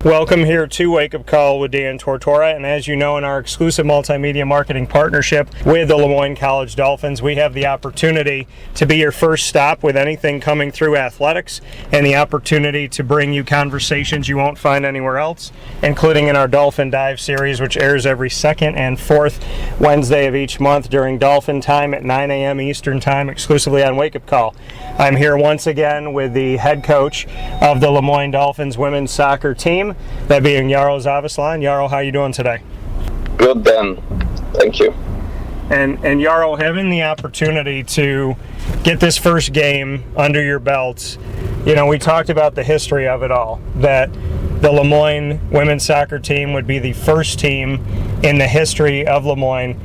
Welcome here to Wake Up Call with Dan Tortora, and as you know, in our exclusive multimedia marketing partnership with the LeMoyne College Dolphins, we have the opportunity to be your first stop with anything coming through athletics and the opportunity to bring you conversations you won't find anywhere else, including in our Dolphin Dive series, which airs every second and fourth Wednesday of each month during Dolphin Time at 9 a.m. Eastern Time, exclusively on Wake Up Call. I'm here once again with the head coach of the LeMoyne Dolphins women's soccer team, that being Jaro Zawislan. Jaro, how are you doing today? Good, Dan. Thank you. And Jaro, having the opportunity to get this first game under your belts, you know, we talked about the history of it all, that the LeMoyne women's soccer team would be the first team in the history of LeMoyne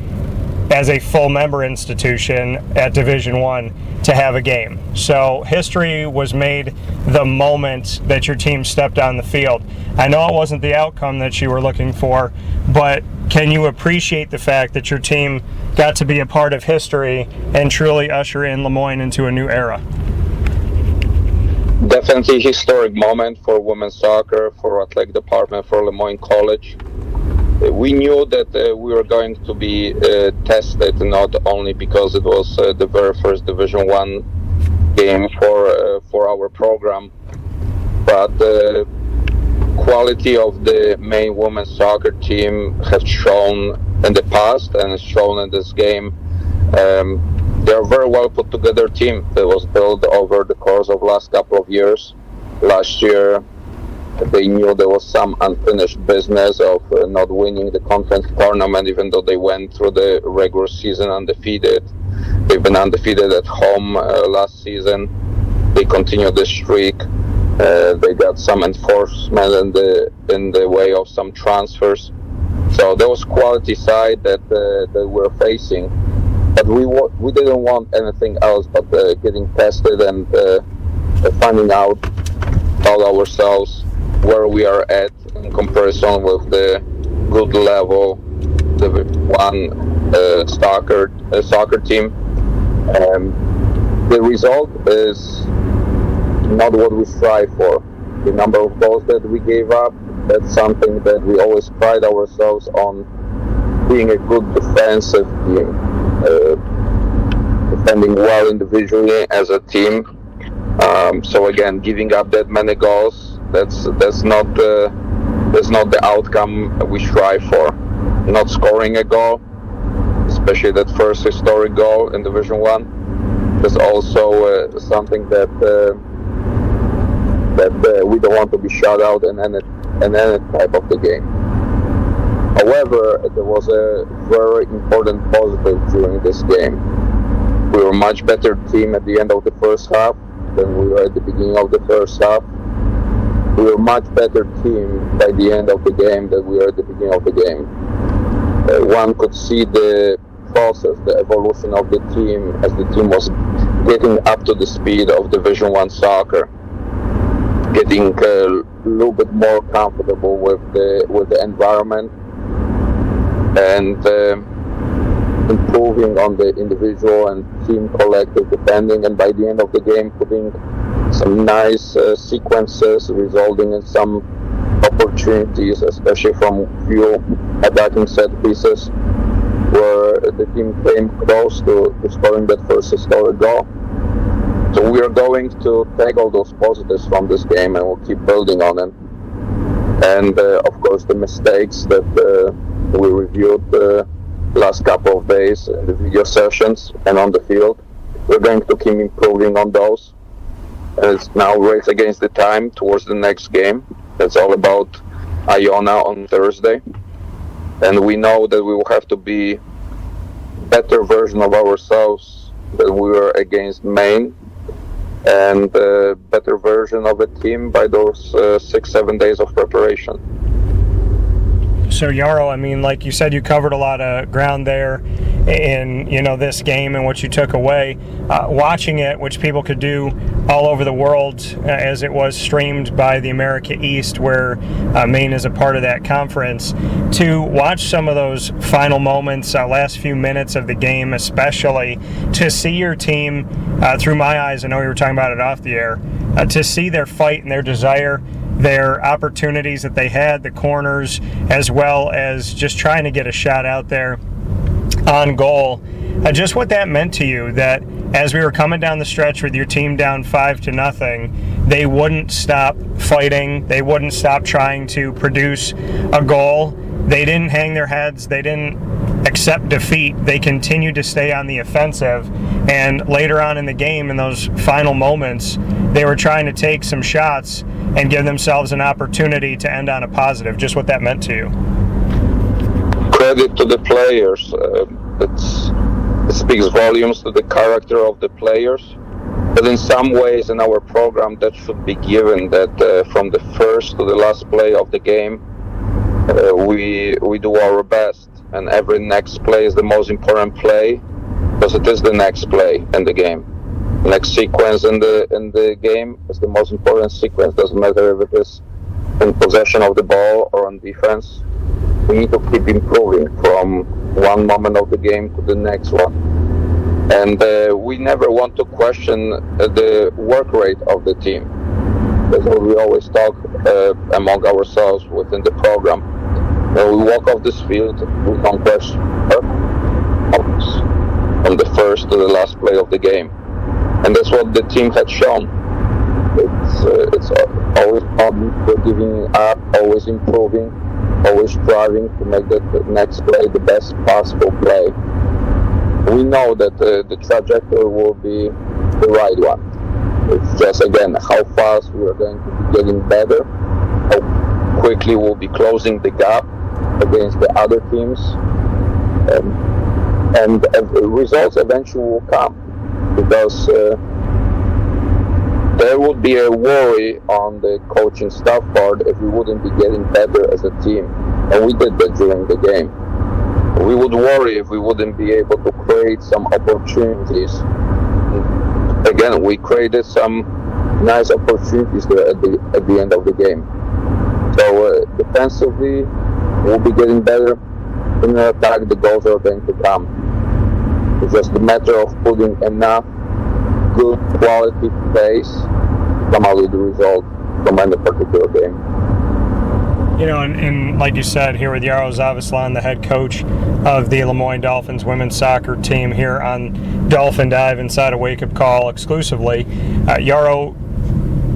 as a full member institution at Division I to have a game. So history was made the moment that your team stepped on the field. I know it wasn't the outcome that you were looking for, but can you appreciate the fact that your team got to be a part of history and truly usher in LeMoyne into a new era? Definitely historic moment for women's soccer, for athletic department, for LeMoyne College. We knew that we were going to be tested, not only because it was the very first Division I game for our program, but the quality of the Maine women's soccer team has shown in the past and is shown in this game. They're a very well put together team that was built over the course of last couple of years. Last year, they knew there was some unfinished business of not winning the conference tournament, even though they went through the regular season undefeated. They've been undefeated at home last season. They continued the streak. They got some enforcement in the way of some transfers. So there was quality side that we're facing, but we didn't want anything else but getting tested and finding out about ourselves, where we are at in comparison with the good level Division I soccer team. The result is not what we strive for. The number of goals that we gave up, that's something that we always pride ourselves on, being a good defensive team, defending well individually as a team. So again, giving up that many goals, that's not the outcome we strive for. Not scoring a goal, especially that first historic goal in Division I, is also something that we don't want to be shut out in any type of the game. However, there was a very important positive during this game. We were a much better team at the end of the first half than we were at the beginning of the first half. We were a much better team by the end of the game than we were at the beginning of the game. One could see the process, the evolution of the team as the team was getting up to the speed of Division I soccer, getting a little bit more comfortable with the environment, and improving on the individual and team collective defending, and by the end of the game putting some nice sequences resulting in some opportunities, especially from few attacking set pieces, where the team came close to scoring that first historic goal. So we are going to take all those positives from this game and we'll keep building on it. And of course the mistakes that we reviewed the last couple of days in the video sessions and on the field, we're going to keep improving on those. It's now race against the time towards the next game. That's all about Iona on Thursday. And we know that we will have to be better version of ourselves than we were against Maine, and a better version of a team by those 6-7 days of preparation. So Jaro, I mean, like you said, you covered a lot of ground there in, you know, this game and what you took away. Watching it, which people could do all over the world, as it was streamed by the America East, where Maine is a part of that conference, to watch some of those final moments, last few minutes of the game especially, to see your team, through my eyes, I know we were talking about it off the air, to see their fight and their desire their opportunities that they had, the corners, as well as just trying to get a shot out there on goal. Just what that meant to you, that as we were coming down the stretch with your team down 5-0, they wouldn't stop fighting, they wouldn't stop trying to produce a goal, they didn't hang their heads, they didn't accept defeat, they continued to stay on the offensive, and later on in the game, in those final moments, they were trying to take some shots and give themselves an opportunity to end on a positive. Just what that meant to you. Credit to the players. It speaks volumes to the character of the players, but in some ways in our program that should be given, that from the first to the last play of the game, we do our best, and every next play is the most important play, because it is the next play in the game. Next sequence in the game is the most important sequence. Doesn't matter if it is in possession of the ball or on defense. We need to keep improving from one moment of the game to the next one. And we never want to question the work rate of the team. That's what we always talk among ourselves within the program. When we walk off this field, we don't question from the first to the last play of the game. And that's what the team had shown. It's always not giving up, always improving, always striving to make the next play the best possible play. We know that the trajectory will be the right one. It's just, again, how fast we are going to be getting better, how quickly we'll be closing the gap against the other teams, and results eventually will come, because there would be a worry on the coaching staff part if we wouldn't be getting better as a team, and we did that during the game. We would worry if we wouldn't be able to create some opportunities. Again, we created some nice opportunities there at the end of the game. So defensively, we'll be getting better. In the attack, the goals are going to come. It's just a matter of putting enough good quality plays to come out with the result from any particular game. You know, and like you said, here with Jaro Zawislan, the head coach of the LeMoyne Dolphins women's soccer team here on Dolphin Dive inside of WakeUpCall exclusively. Jaro,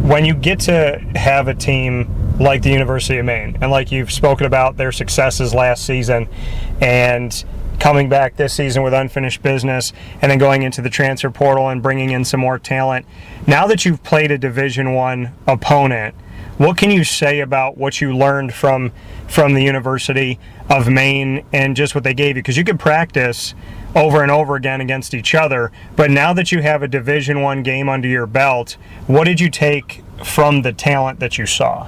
when you get to have a team like the University of Maine, and like you've spoken about their successes last season, and coming back this season with unfinished business, and then going into the transfer portal and bringing in some more talent, now that you've played a Division I opponent, what can you say about what you learned from the University of Maine and just what they gave you? Because you could practice over and over again against each other, but now that you have a Division I game under your belt, what did you take from the talent that you saw?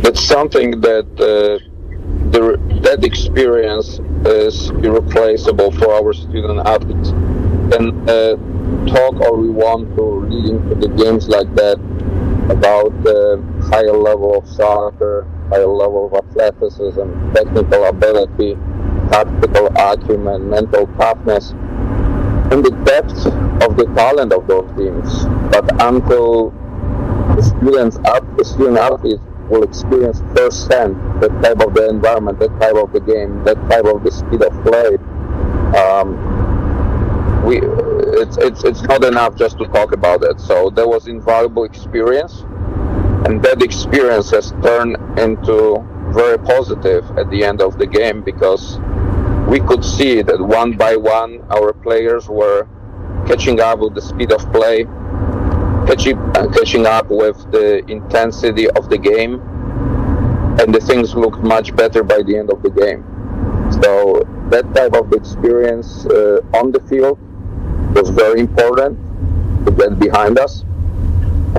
It's something that that experience is irreplaceable for our student athletes. And talk all we want to leading to the games like that about the higher level of soccer, higher level of athleticism, technical ability, tactical acumen, mental toughness, and the depth of the talent of those teams. But until the student athletes will experience firsthand that type of the environment, that type of the game, that type of the speed of play, it's not enough just to talk about it. So there was invaluable experience, and that experience has turned into very positive at the end of the game, because we could see that one by one our players were catching up with the speed of play, catching up with the intensity of the game, and the things looked much better by the end of the game. So that type of experience on the field was very important to get behind us,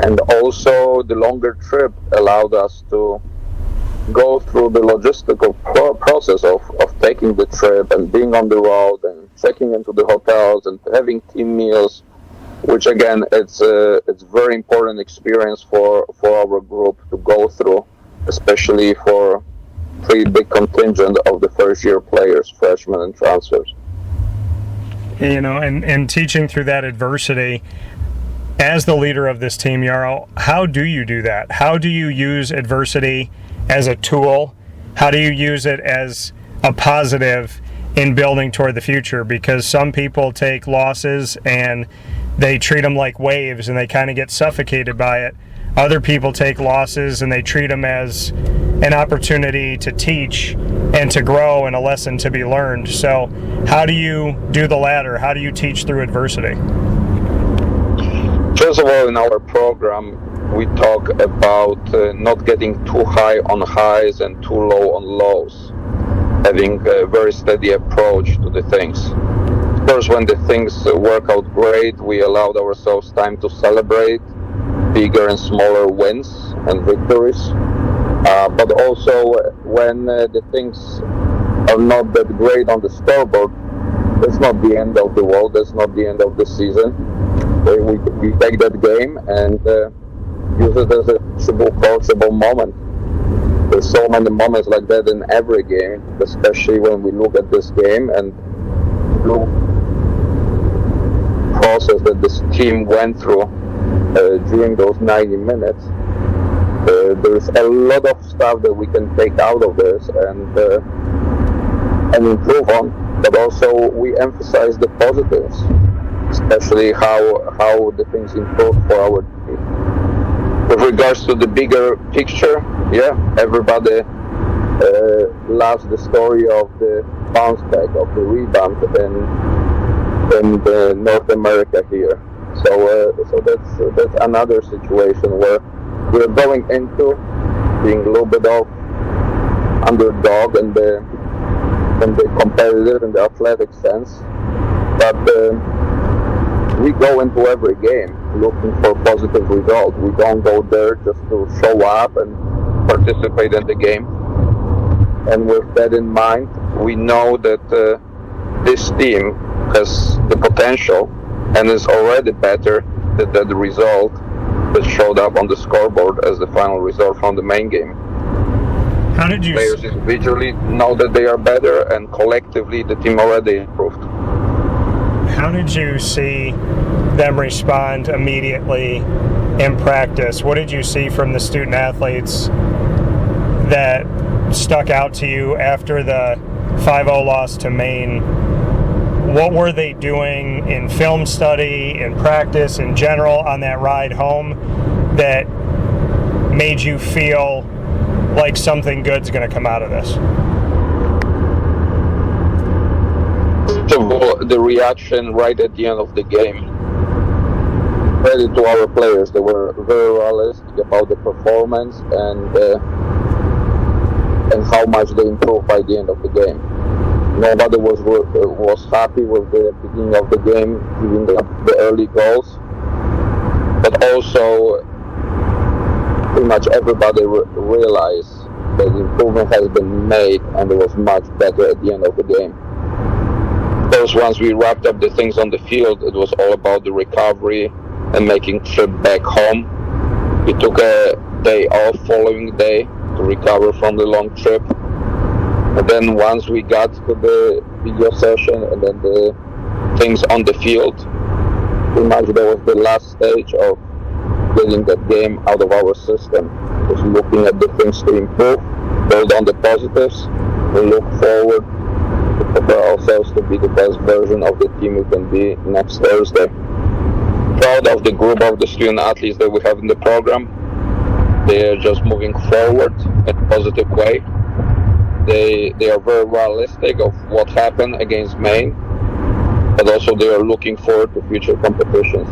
and also the longer trip allowed us to go through the logistical process of taking the trip and being on the road and checking into the hotels and having team meals, which again, it's very important experience for our group to go through, especially for pretty big contingent of the first year players, freshmen and transfers. You know, and teaching through that adversity, as the leader of this team, Jaro, how do you do that? How do you use adversity as a tool? How do you use it as a positive in building toward the future? Because some people take losses and they treat them like waves and they kind of get suffocated by it. Other people take losses and they treat them as an opportunity to teach and to grow and a lesson to be learned. So how do you do the latter? How do you teach through adversity? First of all, in our program, we talk about not getting too high on highs and too low on lows, having a very steady approach to the things. Of course, when the things work out great, we allowed ourselves time to celebrate bigger and smaller wins and victories. But also, when the things are not that great on the scoreboard, that's not the end of the world, that's not the end of the season. We take that game and use it as a coachable moment. There's so many moments like that in every game, especially when we look at this game and look process that this team went through during those 90 minutes. There's a lot of stuff that we can take out of this and improve on, but also we emphasize the positives, especially how the things improve for our team. With regards to the bigger picture, everybody loves the story of the bounce back, of the rebound in North America here. So that's another situation where we're going into being a little bit of underdog in the competitive and the athletic sense, but we go into every game looking for positive results. We don't go there just to show up and participate in the game. And with that in mind, we know that this team has the potential and is already better than the result that showed up on the scoreboard as the final result from the main game. How did you players individually know that they are better, and collectively the team already improved. How did you see them respond immediately in practice? What did you see from the student athletes that stuck out to you after the 5-0 loss to Maine? What were they doing in film study, in practice, in general on that ride home that made you feel like something good's going to come out of this? The reaction right at the end of the game. Credit to our players. They were very realistic about the performance and how much they improved by the end of the game. Nobody was happy with the beginning of the game, giving the early goals, but also pretty much everybody realized that the improvement has been made and it was much better at the end of the game. Because once we wrapped up the things on the field, it was all about the recovery and making trip back home. We took a day off following day to recover from the long trip. And then once we got to the video session and then the things on the field, pretty much that was the last stage of getting that game out of our system. Just looking at the things to improve, build on the positives, and look forward to prepare ourselves to be the best version of the team we can be next Thursday. Proud of the group of the student athletes that we have in the program. They are just moving forward in a positive way. They are very realistic of what happened against Maine, but also they are looking forward to future competitions.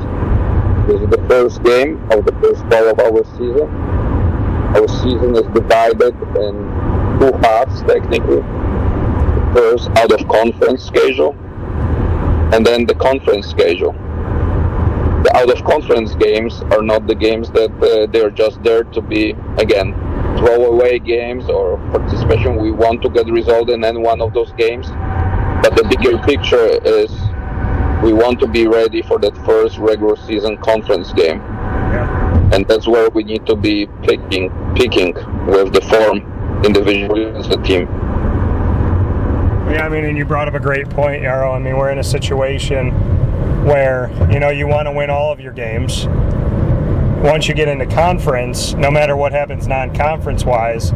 This is the first game of the first part of our season. Our season is divided in 2 halves technically. The first out of conference schedule and then the conference schedule. The out of conference games are not the games that they're just there to be, again, throwaway games or participation. We want to get a result in any one of those games, but the bigger picture is we want to be ready for that first regular season conference game. And that's where we need to be picking with the form individually as a team. Yeah, I mean, and you brought up a great point, Jaro. I mean, we're in a situation where, you want to win all of your games. Once you get into conference, no matter what happens non-conference wise,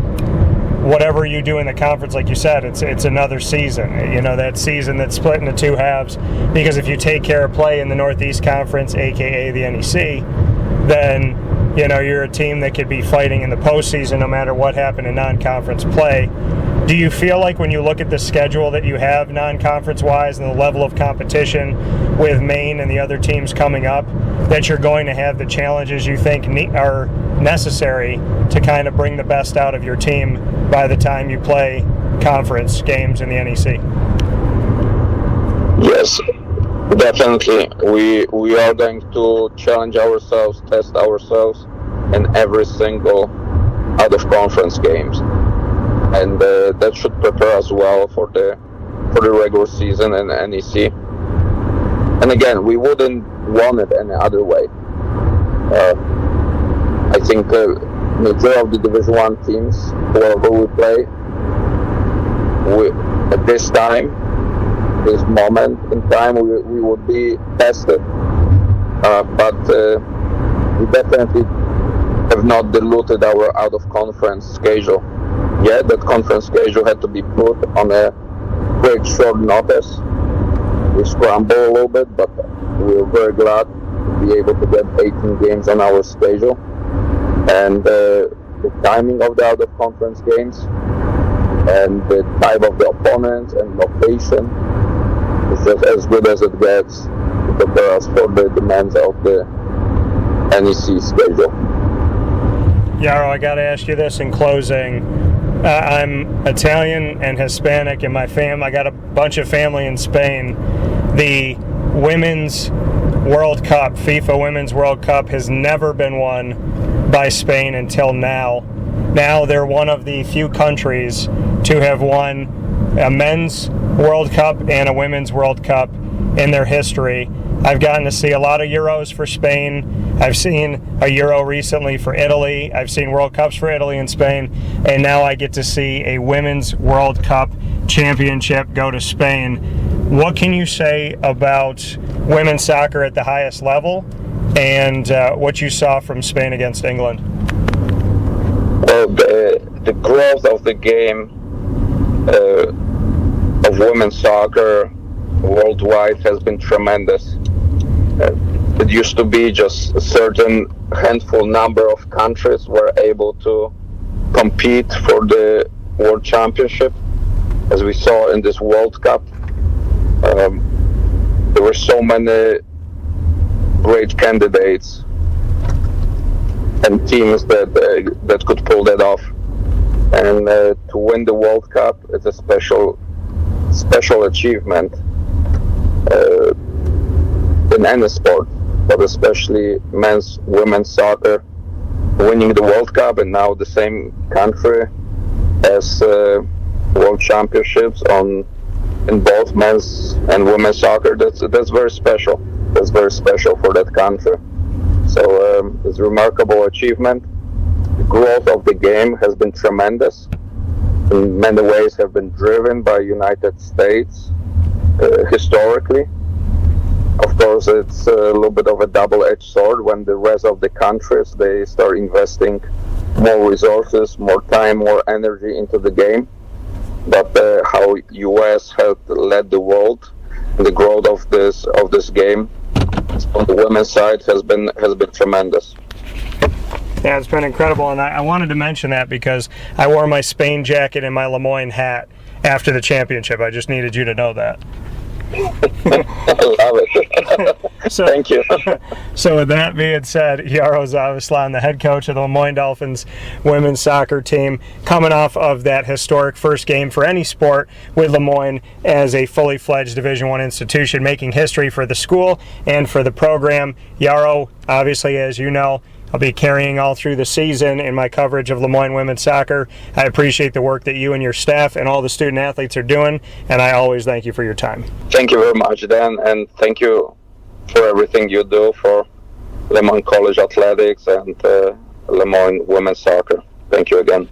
whatever you do in the conference, like you said, it's another season. That season that's split into two halves, because if you take care of play in the Northeast Conference, aka the NEC, then you're a team that could be fighting in the postseason no matter what happened in non-conference play. Do you feel like when you look at the schedule that you have non-conference wise and the level of competition with Maine and the other teams coming up, that you're going to have the challenges you think are necessary to kind of bring the best out of your team by the time you play conference games in the NEC? Yes, definitely. We are going to challenge ourselves, test ourselves in every single out of conference games, and that should prepare us well for the regular season in NEC. And again, we wouldn't want it any other way. I think majority of the Division I teams, whoever we play, at this time, this moment in time, we would be tested. But we definitely have not diluted our out-of-conference schedule. Yeah, that conference schedule had to be put on a quick, short notice. We scrambled a little bit, but we were very glad to be able to get 18 games on our schedule. And the timing of the out-of-conference games and the type of the opponents and location is just as good as it gets to prepare us for the demands of the NEC schedule. Jaro, I got to ask you this in closing. I'm Italian and Hispanic in my I got a bunch of family in Spain. The Women's World Cup, FIFA Women's World Cup, has never been won by Spain until now. Now they're one of the few countries to have won a men's World Cup and a women's World Cup in their history. I've gotten to see a lot of Euros for Spain. I've seen a Euro recently for Italy. I've seen World Cups for Italy and Spain. And now I get to see a Women's World Cup championship go to Spain. What can you say about women's soccer at the highest level and what you saw from Spain against England? Well, the growth of the game of women's soccer worldwide has been tremendous. It used to be just a certain handful number of countries were able to compete for the World Championship, as we saw in this World Cup. There were so many great candidates and teams that could pull that off. And to win the World Cup is a special achievement in any sport, but especially women's soccer. Winning the World Cup, and now the same country has World Championships in both men's and women's soccer. That's very special. That's very special for that country. So it's a remarkable achievement. The growth of the game has been tremendous. In many ways have been driven by United States historically. Of course, it's a little bit of a double-edged sword when the rest of the countries, they start investing more resources, more time, more energy into the game. But how US has led the world in the growth of this game on the women's side has been tremendous. Yeah, it's been incredible, and I wanted to mention that because I wore my Spain jacket and my LeMoyne hat after the championship. I just needed you to know that. I love it. So, thank you. So with that being said, Jaro Zawislan, the head coach of the LeMoyne Dolphins women's soccer team, coming off of that historic first game for any sport with LeMoyne as a fully fledged Division I institution, making history for the school and for the program. Jaro, obviously, as you know, I'll be carrying all through the season in my coverage of LeMoyne women's soccer. I appreciate the work that you and your staff and all the student athletes are doing, and I always thank you for your time. Thank you very much, Dan, and thank you for everything you do for LeMoyne College Athletics and LeMoyne women's soccer. Thank you again.